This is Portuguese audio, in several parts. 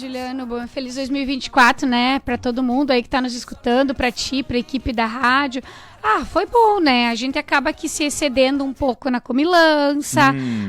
Juliano. Bom, feliz 2024, né? Para todo mundo aí que tá nos escutando, para ti, para a equipe da rádio. Foi bom, né? A gente acaba aqui se excedendo um pouco na comilança,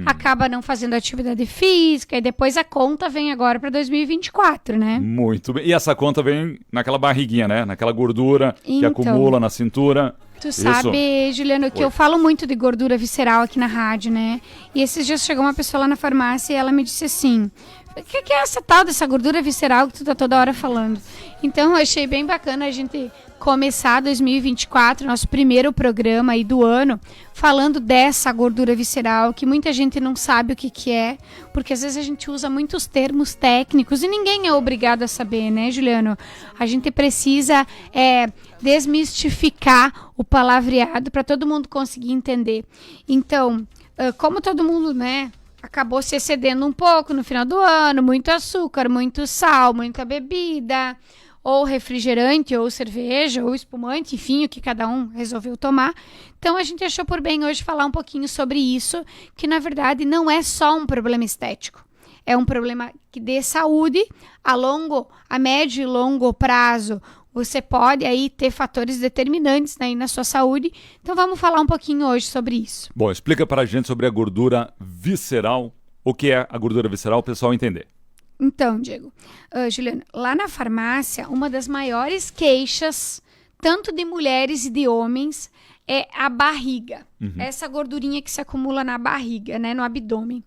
acaba não fazendo atividade física e depois a conta vem agora para 2024, né? Muito bem. E essa conta vem naquela barriguinha, né? Naquela gordura que acumula na cintura. Tu sabe, Juliano, que eu falo muito de gordura visceral aqui na rádio, né? E esses dias chegou uma pessoa lá na farmácia e ela me disse assim: o que é essa tal dessa gordura visceral que tu tá toda hora falando? Então eu achei bem bacana a gente começar 2024, nosso primeiro programa aí do ano, falando dessa gordura visceral, que muita gente não sabe o que é, porque às vezes a gente usa muitos termos técnicos e ninguém é obrigado a saber, né, Juliano? A gente precisa desmistificar o palavreado para todo mundo conseguir entender. Então, como todo mundo, né, acabou se excedendo um pouco no final do ano, muito açúcar, muito sal, muita bebida, ou refrigerante, ou cerveja, ou espumante, enfim, o que cada um resolveu tomar. Então a gente achou por bem hoje falar um pouquinho sobre isso, que na verdade não é só um problema estético. É um problema que de saúde, a médio e longo prazo, você pode aí ter fatores determinantes aí na sua saúde. Então vamos falar um pouquinho hoje sobre isso. Bom, explica pra gente sobre a gordura visceral. O que é a gordura visceral, o pessoal entender. Então, Diego, Juliano, lá na farmácia, uma das maiores queixas, tanto de mulheres e de homens, é a barriga. Essa gordurinha que se acumula na barriga, né, no abdômen.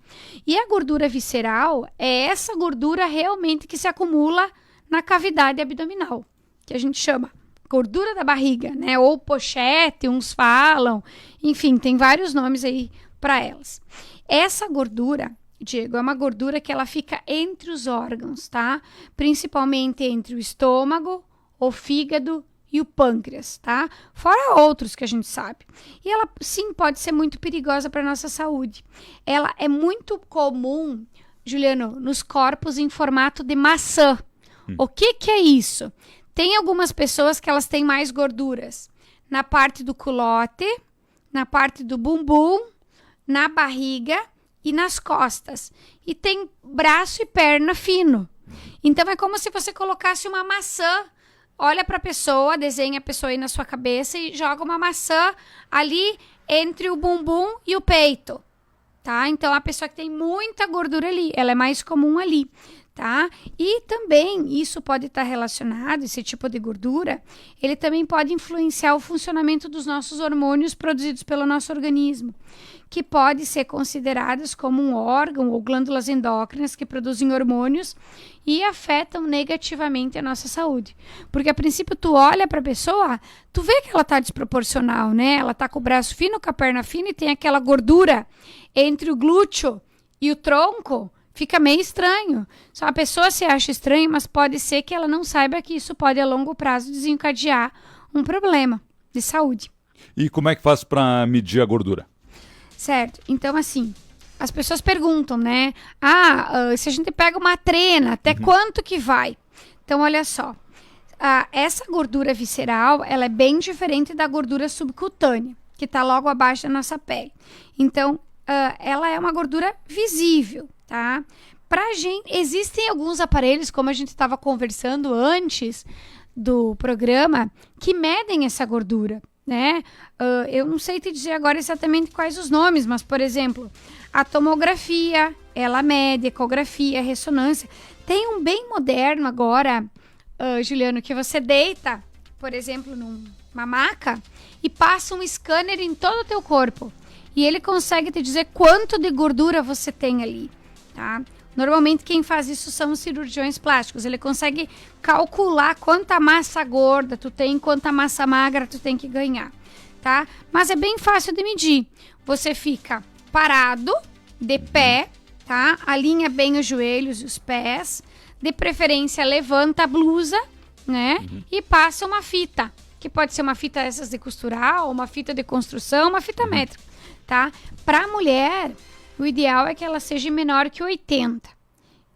E a gordura visceral é essa gordura realmente que se acumula na cavidade abdominal, que a gente chama gordura da barriga, né, ou pochete, uns falam, enfim, tem vários nomes aí para elas. Essa gordura, Diego, é uma gordura que ela fica entre os órgãos, tá? Principalmente entre o estômago, o fígado e o pâncreas, tá? Fora outros que a gente sabe. E ela, sim, pode ser muito perigosa para nossa saúde. Ela é muito comum, Juliano, nos corpos em formato de maçã. O que é isso? Tem algumas pessoas que elas têm mais gorduras na parte do culote, na parte do bumbum, na barriga e nas costas. E tem braço e perna fino. Então é como se você colocasse uma maçã, olha para a pessoa, desenha a pessoa aí na sua cabeça e joga uma maçã ali entre o bumbum e o peito, tá? Então a pessoa que tem muita gordura ali, ela é mais comum ali, tá? E também isso pode estar relacionado, esse tipo de gordura, ele também pode influenciar o funcionamento dos nossos hormônios produzidos pelo nosso organismo, que pode ser consideradas como um órgão ou glândulas endócrinas que produzem hormônios e afetam negativamente a nossa saúde. Porque a princípio tu olha para a pessoa, tu vê que ela tá desproporcional, né? Ela tá com o braço fino, com a perna fina e tem aquela gordura entre o glúteo e o tronco. Fica meio estranho. Só a pessoa se acha estranha, mas pode ser que ela não saiba que isso pode a longo prazo desencadear um problema de saúde. E como é que faz para medir a gordura? Certo. Então, assim, as pessoas perguntam, né? Se a gente pega uma trena, até quanto que vai? Então, olha só. Essa gordura visceral, ela é bem diferente da gordura subcutânea, que está logo abaixo da nossa pele. Então, ela é uma gordura visível, tá? Pra gente, existem alguns aparelhos, como a gente estava conversando antes do programa, que medem essa gordura, né? Eu não sei te dizer agora exatamente quais os nomes, mas, por exemplo, a tomografia, ela mede, ecografia, ressonância. Tem um bem moderno agora, Juliano, que você deita, por exemplo, numa maca e passa um scanner em todo o teu corpo. E ele consegue te dizer quanto de gordura você tem ali, tá? Normalmente quem faz isso são os cirurgiões plásticos. Ele consegue calcular quanta massa gorda tu tem, quanta massa magra tu tem que ganhar, tá? Mas é bem fácil de medir. Você fica parado, de pé, tá? Alinha bem os joelhos e os pés. De preferência, levanta a blusa, né? E passa uma fita, que pode ser uma fita essas de costurar, ou uma fita de construção, uma fita métrica, tá? Para a mulher, o ideal é que ela seja menor que 80.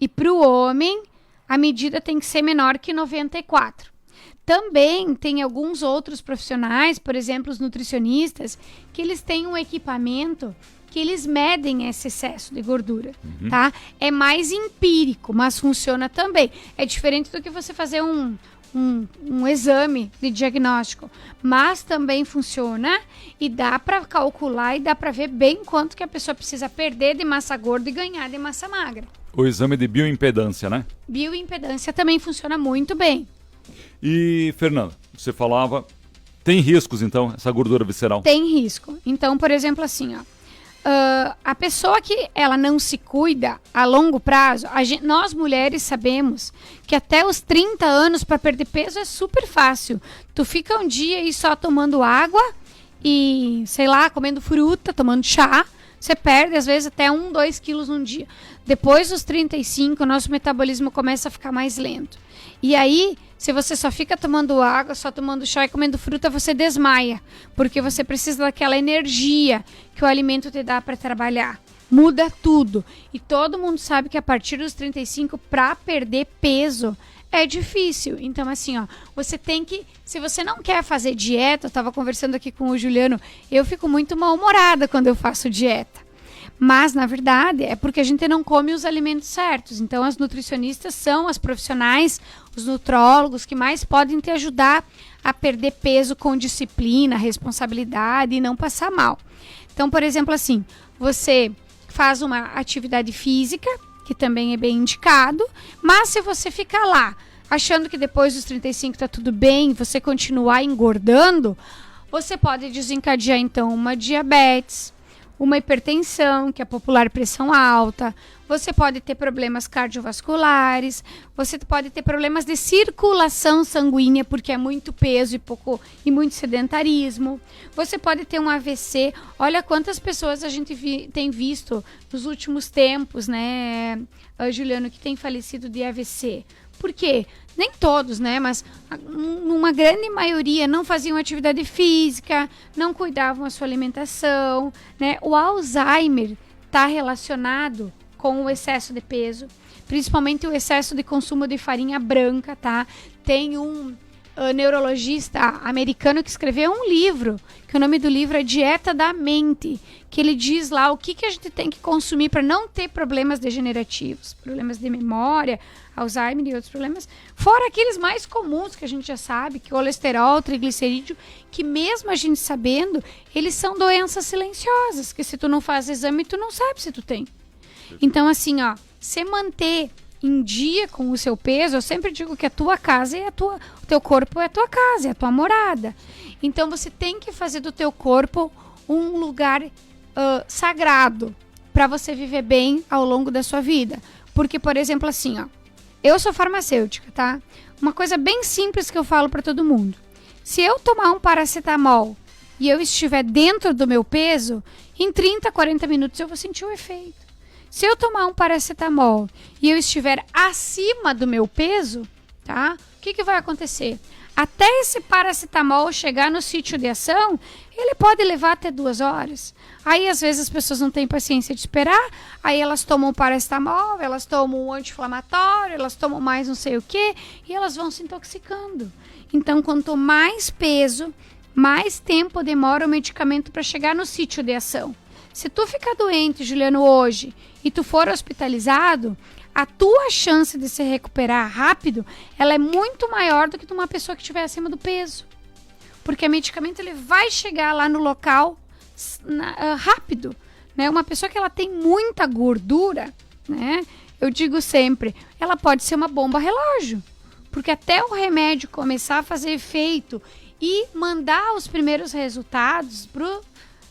E para o homem, a medida tem que ser menor que 94. Também tem alguns outros profissionais, por exemplo, os nutricionistas, que eles têm um equipamento que eles medem esse excesso de gordura, tá? É mais empírico, mas funciona também. É diferente do que você fazer um exame de diagnóstico, mas também funciona e dá para calcular e dá para ver bem quanto que a pessoa precisa perder de massa gorda e ganhar de massa magra. O exame de bioimpedância, né? Bioimpedância também funciona muito bem. E, Fernanda, você falava, tem riscos então, essa gordura visceral? Tem risco. Então, por exemplo, assim, ó, a pessoa que ela não se cuida a longo prazo, nós mulheres sabemos que até os 30 anos para perder peso é super fácil. Tu fica um dia aí só tomando água e, sei lá, comendo fruta, tomando chá, você perde às vezes até 2 quilos num dia. Depois dos 35, o nosso metabolismo começa a ficar mais lento. E aí, se você só fica tomando água, só tomando chá e comendo fruta, você desmaia. Porque você precisa daquela energia que o alimento te dá para trabalhar. Muda tudo. E todo mundo sabe que a partir dos 35, para perder peso, é difícil. Então, assim, ó, você tem que... Se você não quer fazer dieta, eu estava conversando aqui com o Juliano, eu fico muito mal-humorada quando eu faço dieta. Mas, na verdade, é porque a gente não come os alimentos certos. Então, as nutricionistas são as profissionais, os nutrólogos que mais podem te ajudar a perder peso com disciplina, responsabilidade e não passar mal. Então, por exemplo, assim, você faz uma atividade física, que também é bem indicado, mas se você ficar lá achando que depois dos 35 está tudo bem, você continuar engordando, você pode desencadear, então, uma diabetes, uma hipertensão, que é a popular pressão alta, você pode ter problemas cardiovasculares, você pode ter problemas de circulação sanguínea, porque é muito peso e muito sedentarismo, você pode ter um AVC. Olha quantas pessoas a gente tem visto nos últimos tempos, né, Juliano, que tem falecido de AVC. Por quê? Nem todos, né? Mas uma grande maioria não faziam atividade física, não cuidavam da sua alimentação, né? O Alzheimer está relacionado com o excesso de peso, principalmente o excesso de consumo de farinha branca, tá? Tem um neurologista americano que escreveu um livro, que o nome do livro é Dieta da Mente, que ele diz lá o que a gente tem que consumir para não ter problemas degenerativos, problemas de memória, Alzheimer e outros problemas, fora aqueles mais comuns que a gente já sabe, que colesterol, triglicerídeo, que mesmo a gente sabendo, eles são doenças silenciosas, que se tu não faz exame, tu não sabe se tu tem. Então, assim, ó, se manter em dia com o seu peso, eu sempre digo que a tua casa é o teu corpo é a tua casa, é a tua morada. Então, você tem que fazer do teu corpo um lugar sagrado para você viver bem ao longo da sua vida. Porque, por exemplo, assim, ó, eu sou farmacêutica, tá? Uma coisa bem simples que eu falo para todo mundo. Se eu tomar um paracetamol e eu estiver dentro do meu peso, em 30, 40 minutos eu vou sentir o efeito. Se eu tomar um paracetamol e eu estiver acima do meu peso, tá? O que vai acontecer? Até esse paracetamol chegar no sítio de ação, ele pode levar até 2 horas. Aí, às vezes, as pessoas não têm paciência de esperar, aí elas tomam paracetamol, elas tomam um anti-inflamatório, elas tomam mais não sei o quê, e elas vão se intoxicando. Então, quanto mais peso, mais tempo demora o medicamento para chegar no sítio de ação. Se tu ficar doente, Juliano, hoje, e tu for hospitalizado, a tua chance de se recuperar rápido, ela é muito maior do que de uma pessoa que estiver acima do peso. Porque o medicamento ele vai chegar lá no local rápido, né? Uma pessoa que ela tem muita gordura, né? Eu digo sempre, ela pode ser uma bomba relógio. Porque até o remédio começar a fazer efeito e mandar os primeiros resultados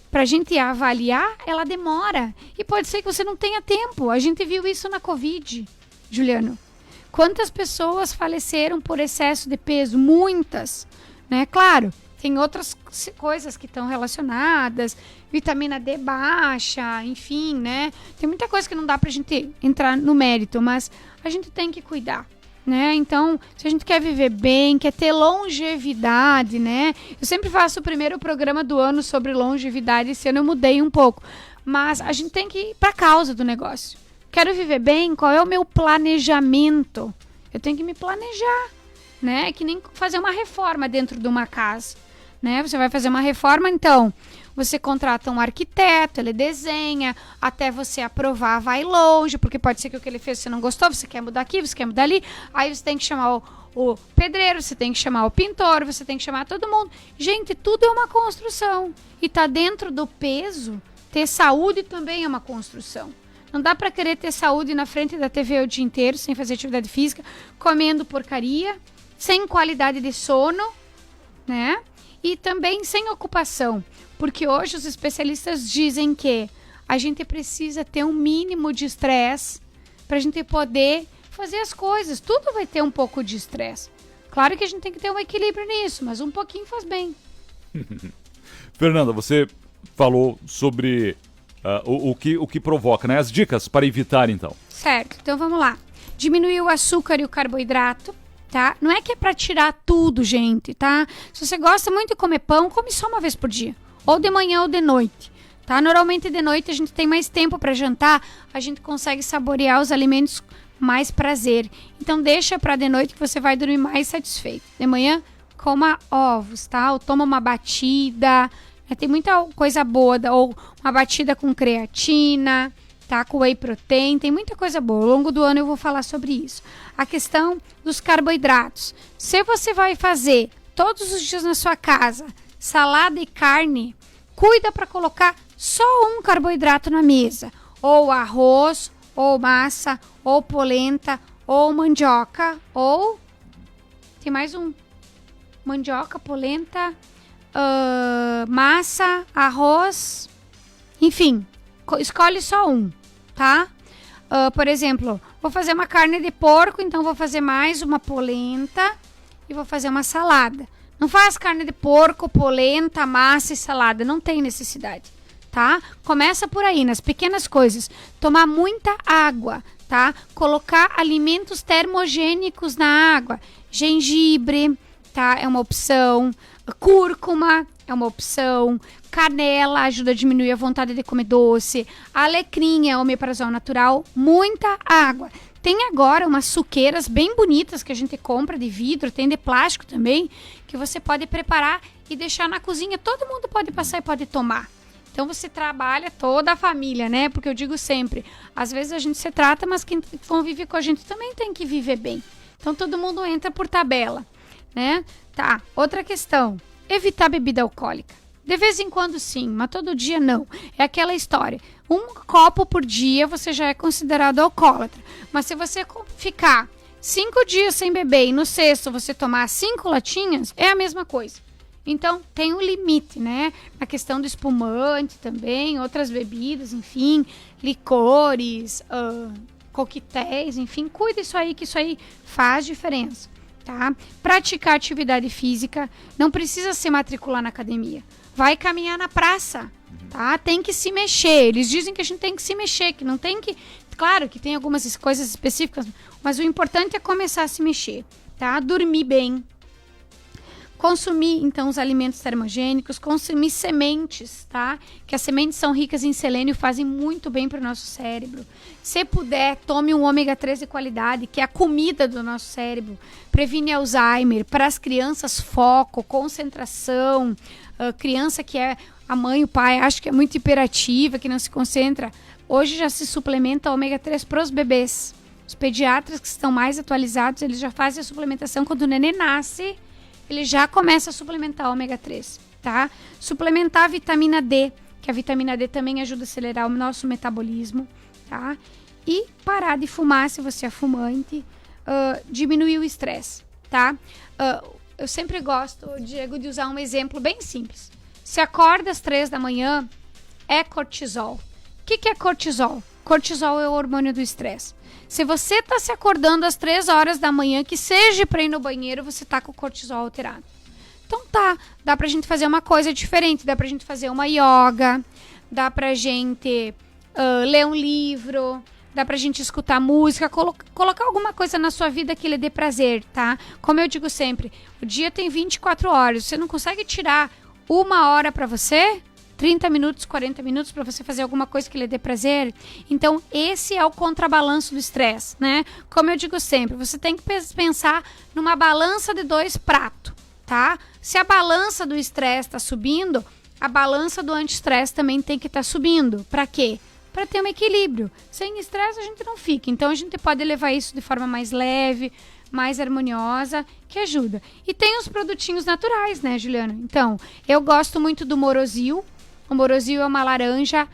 para a gente avaliar, ela demora. E pode ser que você não tenha tempo. A gente viu isso na Covid, Juliano. Quantas pessoas faleceram por excesso de peso? Muitas, né? Claro, tem outras coisas que estão relacionadas, vitamina D baixa, enfim, né? Tem muita coisa que não dá pra gente entrar no mérito, mas a gente tem que cuidar, né? Então, se a gente quer viver bem, quer ter longevidade, né? Eu sempre faço o primeiro programa do ano sobre longevidade, esse ano eu mudei um pouco, mas a gente tem que ir pra causa do negócio. Quero viver bem, qual é o meu planejamento? Eu tenho que me planejar, né? É que nem fazer uma reforma dentro de uma casa, né? Você vai fazer uma reforma, então, você contrata um arquiteto, ele desenha, até você aprovar vai longe, porque pode ser que o que ele fez você não gostou, você quer mudar aqui, você quer mudar ali, aí você tem que chamar o pedreiro, você tem que chamar o pintor, você tem que chamar todo mundo. Gente, tudo é uma construção. E tá dentro do peso, ter saúde também é uma construção. Não dá para querer ter saúde na frente da TV o dia inteiro, sem fazer atividade física, comendo porcaria, sem qualidade de sono, né? E também sem ocupação. Porque hoje os especialistas dizem que a gente precisa ter um mínimo de estresse para a gente poder fazer as coisas. Tudo vai ter um pouco de estresse. Claro que a gente tem que ter um equilíbrio nisso, mas um pouquinho faz bem. Fernanda, você falou sobre o que provoca, né? As dicas para evitar, então. Certo, então vamos lá. Diminuir o açúcar e o carboidrato, tá? Não é que é para tirar tudo, gente, tá? Se você gosta muito de comer pão, come só uma vez por dia. Ou de manhã ou de noite, tá? Normalmente de noite a gente tem mais tempo para jantar, a gente consegue saborear os alimentos mais prazer. Então deixa para de noite que você vai dormir mais satisfeito. De manhã, coma ovos, tá? Ou toma uma batida. Tem muita coisa boa, ou uma batida com creatina, tá? Com whey protein, tem muita coisa boa. Ao longo do ano eu vou falar sobre isso. A questão dos carboidratos. Se você vai fazer todos os dias na sua casa salada e carne, cuida para colocar só um carboidrato na mesa. Ou arroz, ou massa, ou polenta, ou mandioca, ou... Tem mais um. Mandioca, polenta... massa, arroz, enfim, escolhe só um, tá? Por exemplo, vou fazer uma carne de porco, então vou fazer mais uma polenta e vou fazer uma salada. Não faz carne de porco, polenta, massa e salada, não tem necessidade, tá? Começa por aí, nas pequenas coisas. Tomar muita água, tá? Colocar alimentos termogênicos na água. Gengibre, tá? É uma opção. Cúrcuma é uma opção, canela ajuda a diminuir a vontade de comer doce, alecrim é omeprazol natural, muita água. Tem agora umas suqueiras bem bonitas que a gente compra de vidro, tem de plástico também, que você pode preparar e deixar na cozinha, todo mundo pode passar e pode tomar. Então você trabalha toda a família, né? Porque eu digo sempre, às vezes a gente se trata, mas quem convive com a gente também tem que viver bem. Então todo mundo entra por tabela, né? Tá, outra questão, evitar bebida alcoólica. De vez em quando sim, mas todo dia não. É aquela história, um copo por dia você já é considerado alcoólatra. Mas se você ficar 5 dias sem beber e no sexto você tomar 5 latinhas, é a mesma coisa. Então tem um limite, né? A questão do espumante também, outras bebidas, enfim, licores, coquetéis, enfim, cuida isso aí, que isso aí faz diferença. Tá? Praticar atividade física, não precisa se matricular na academia, vai caminhar na praça, tá? Tem que se mexer, eles dizem que a gente tem que se mexer, que não tem que, claro que tem algumas coisas específicas, mas o importante é começar a se mexer, tá? Dormir bem, consumir então os alimentos termogênicos, consumir sementes, tá? Que as sementes são ricas em selênio, fazem muito bem para o nosso cérebro. Se puder, tome um ômega 3 de qualidade, que é a comida do nosso cérebro. Previne Alzheimer. Para as crianças, foco, concentração. Criança que é a mãe, o pai, acho que é muito hiperativa, que não se concentra. Hoje já se suplementa ômega 3 para os bebês. Os pediatras que estão mais atualizados, eles já fazem a suplementação quando o neném nasce. Ele já começa a suplementar ômega 3, tá? Suplementar a vitamina D, que a vitamina D também ajuda a acelerar o nosso metabolismo, tá? E parar de fumar se você é fumante, diminuir o estresse, tá? Eu sempre gosto, Diego, de usar um exemplo bem simples. Se acorda às 3 da manhã, é cortisol. O que é cortisol? Cortisol é o hormônio do estresse. Se você está se acordando às 3 horas da manhã, que seja para ir no banheiro, você está com o cortisol alterado. Então tá, dá pra gente fazer uma coisa diferente, dá pra gente fazer uma yoga, dá pra gente ler um livro, dá pra gente escutar música, colocar alguma coisa na sua vida que lhe dê prazer, tá? Como eu digo sempre, o dia tem 24 horas, você não consegue tirar 1 hora pra você? 30 minutos, 40 minutos para você fazer alguma coisa que lhe dê prazer. Então, esse é o contrabalanço do estresse, né? Como eu digo sempre, você tem que pensar numa balança de 2 pratos, tá? Se a balança do estresse está subindo, a balança do anti-estresse também tem que estar subindo. Para quê? Para ter um equilíbrio. Sem estresse a gente não fica. Então a gente pode levar isso de forma mais leve, mais harmoniosa, que ajuda. E tem os produtinhos naturais, né, Juliana? Então, eu gosto muito do Morosil. O Morosil é uma laranja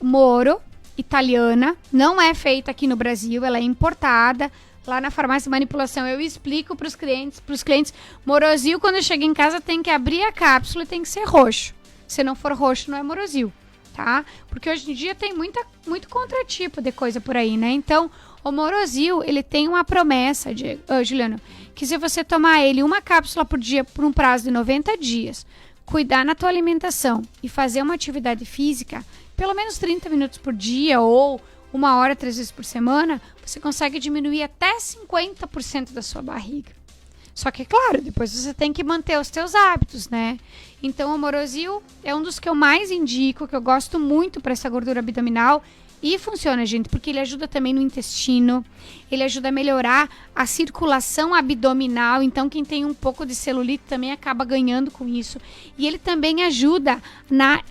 Moro, italiana. Não é feita aqui no Brasil, ela é importada. Lá na farmácia de manipulação eu explico para os clientes, Morosil, quando chega em casa, tem que abrir a cápsula e tem que ser roxo. Se não for roxo, não é Morosil, tá? Porque hoje em dia tem muito contratipo de coisa por aí, né? Então, o Morosil, ele tem uma promessa, Juliano, que se você tomar ele uma cápsula por dia por um prazo de 90 dias, cuidar na tua alimentação e fazer uma atividade física, pelo menos 30 minutos por dia ou 1 hora, 3 vezes por semana, você consegue diminuir até 50% da sua barriga. Só que, claro, depois você tem que manter os teus hábitos, né? Então, o Morosil é um dos que eu mais indico, que eu gosto muito para essa gordura abdominal. E funciona, gente, porque ele ajuda também no intestino, ele ajuda a melhorar a circulação abdominal. Então, quem tem um pouco de celulite também acaba ganhando com isso. E ele também ajuda na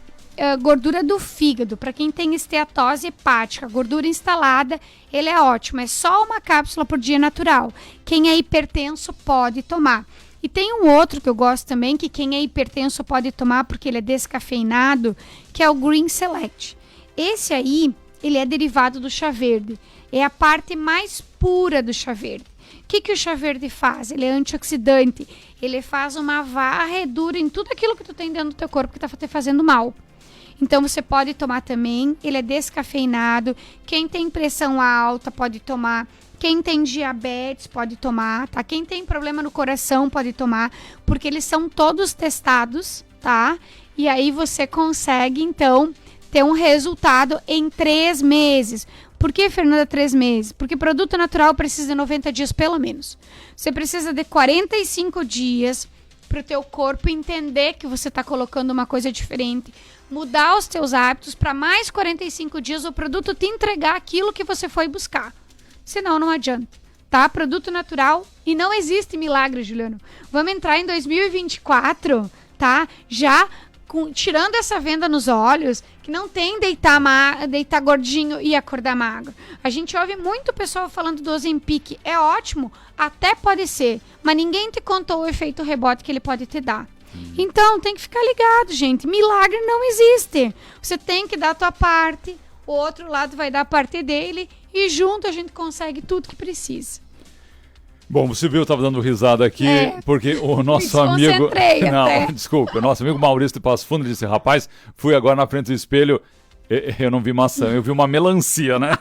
gordura do fígado. Para quem tem esteatose hepática, gordura instalada, ele é ótimo. É só uma cápsula por dia natural. Quem é hipertenso pode tomar. E tem um outro que eu gosto também, que quem é hipertenso pode tomar porque ele é descafeinado, que é o Green Select. Esse aí, ele é derivado do chá verde. É a parte mais pura do chá verde. O que o chá verde faz? Ele é antioxidante. Ele faz uma varredura em tudo aquilo que tu tem dentro do teu corpo que está te fazendo mal. Então, você pode tomar também. Ele é descafeinado. Quem tem pressão alta pode tomar. Quem tem diabetes pode tomar, tá? Quem tem problema no coração pode tomar. Porque eles são todos testados, tá? E aí você consegue, então, ter um resultado em 3 meses. Por que, Fernanda, 3 meses? Porque produto natural precisa de 90 dias pelo menos. Você precisa de 45 dias para o teu corpo entender que você está colocando uma coisa diferente, mudar os teus hábitos para mais 45 dias o produto te entregar aquilo que você foi buscar. Senão não adianta, tá? Produto natural e não existe milagre, Juliano. Vamos entrar em 2024, tá? Já tirando essa venda nos olhos, que não tem deitar gordinho e acordar magro. A gente ouve muito pessoal falando do Ozempic. É ótimo, até pode ser, mas ninguém te contou o efeito rebote que ele pode te dar. Então, tem que ficar ligado, gente. Milagre não existe. Você tem que dar a tua parte, o outro lado vai dar a parte dele e junto a gente consegue tudo que precisa. Bom, você viu, eu estava dando risada aqui, porque o nosso amigo... Não, desculpa, o nosso amigo Maurício de Passo Fundo disse, rapaz, fui agora na frente do espelho, eu não vi maçã, eu vi uma melancia, né?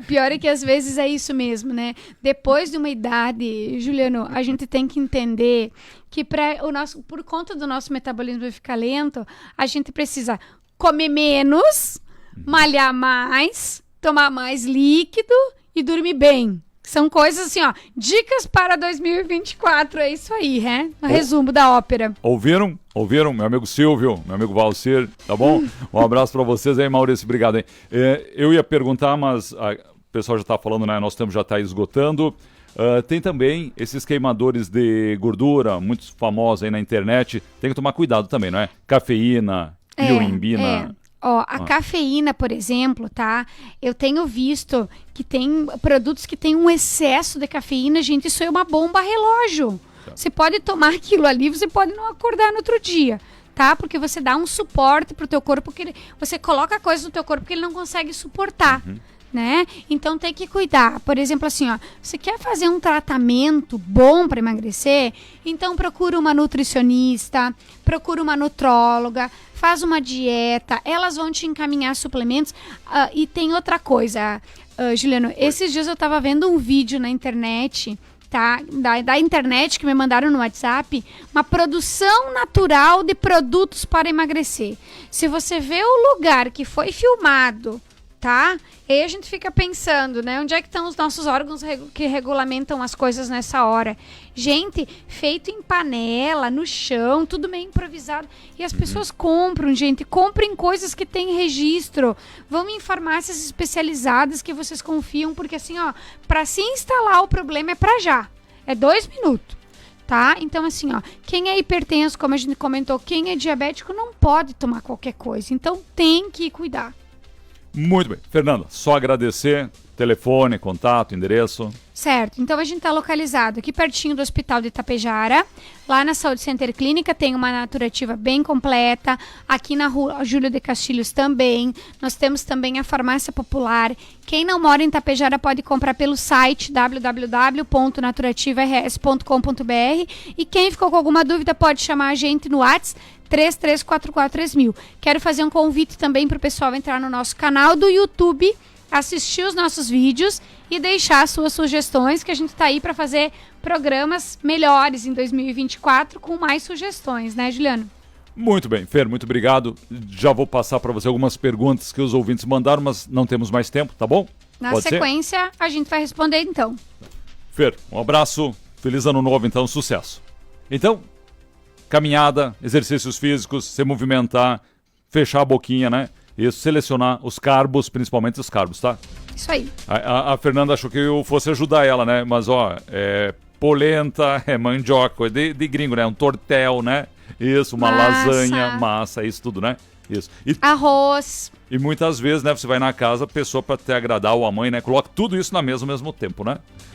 Pior é que às vezes é isso mesmo, né? Depois de uma idade, Juliano, a gente tem que entender que por conta do nosso metabolismo ficar lento, a gente precisa comer menos, malhar mais, tomar mais líquido e dormir bem. São coisas assim, ó, dicas para 2024, é isso aí, né? Um resumo da ópera. Ouviram? Meu amigo Silvio, meu amigo Valcir, tá bom? Um abraço para vocês aí, Maurício, obrigado, hein? Eu ia perguntar, mas o pessoal já tá falando, né? Nosso tempo já tá esgotando. Tem também esses queimadores de gordura, muito famosos aí na internet. Tem que tomar cuidado também, não é? Cafeína, ioimbina... A cafeína, por exemplo, tá? Eu tenho visto que tem produtos que tem um excesso de cafeína, gente, isso é uma bomba relógio. Tá. Você pode tomar aquilo ali, você pode não acordar no outro dia, tá? Porque você dá um suporte pro teu corpo, você coloca coisas no teu corpo que ele não consegue suportar. Né? Então tem que cuidar. Por exemplo, assim, ó, você quer fazer um tratamento bom para emagrecer? Então procura uma nutricionista, procura uma nutróloga, faz uma dieta, elas vão te encaminhar suplementos. E tem outra coisa, Juliano, esses dias eu estava vendo um vídeo na internet, tá? Da internet que me mandaram no WhatsApp, uma produção natural de produtos para emagrecer. Se você vê o lugar que foi filmado, tá? E aí a gente fica pensando, né? Onde é que estão os nossos órgãos que regulamentam as coisas nessa hora? Gente, feito em panela, no chão, tudo meio improvisado. E as pessoas compram, gente. Comprem coisas que têm registro. Vão em farmácias especializadas que vocês confiam, porque assim, ó, para se instalar o problema é para já. É 2 minutos. tá? Então, assim, ó, quem é hipertenso, como a gente comentou, quem é diabético não pode tomar qualquer coisa. Então, tem que cuidar. Muito bem. Fernanda, só agradecer. Telefone, contato, endereço. Certo. Então, a gente está localizado aqui pertinho do Hospital de Itapejara. Lá na Saúde Center Clínica tem uma naturativa bem completa. Aqui na rua Júlio de Castilhos também. Nós temos também a Farmácia Popular. Quem não mora em Itapejara pode comprar pelo site www.naturativaRS.com.br. E quem ficou com alguma dúvida pode chamar a gente no WhatsApp 33443000. Quero fazer um convite também para o pessoal entrar no nosso canal do YouTube, assistir os nossos vídeos e deixar suas sugestões, que a gente está aí para fazer programas melhores em 2024 com mais sugestões, né, Juliano? Muito bem, Fer, muito obrigado. Já vou passar para você algumas perguntas que os ouvintes mandaram, mas não temos mais tempo, tá bom? Na Pode sequência, ser? A gente vai responder então. Fer, um abraço, feliz ano novo então, sucesso. Então, caminhada, exercícios físicos, se movimentar, fechar a boquinha, né? Isso, selecionar os carbos, principalmente os carbos, tá? Isso aí. A Fernanda achou que eu fosse ajudar ela, né? Mas, ó, é polenta, é mandioca, de gringo, né? Um tortel, né? Isso, uma lasanha, massa, isso tudo, né? Isso. E, arroz. E muitas vezes, né? Você vai na casa, a pessoa, para te agradar, ou a mãe, né? Coloca tudo isso na mesa ao mesmo tempo, né?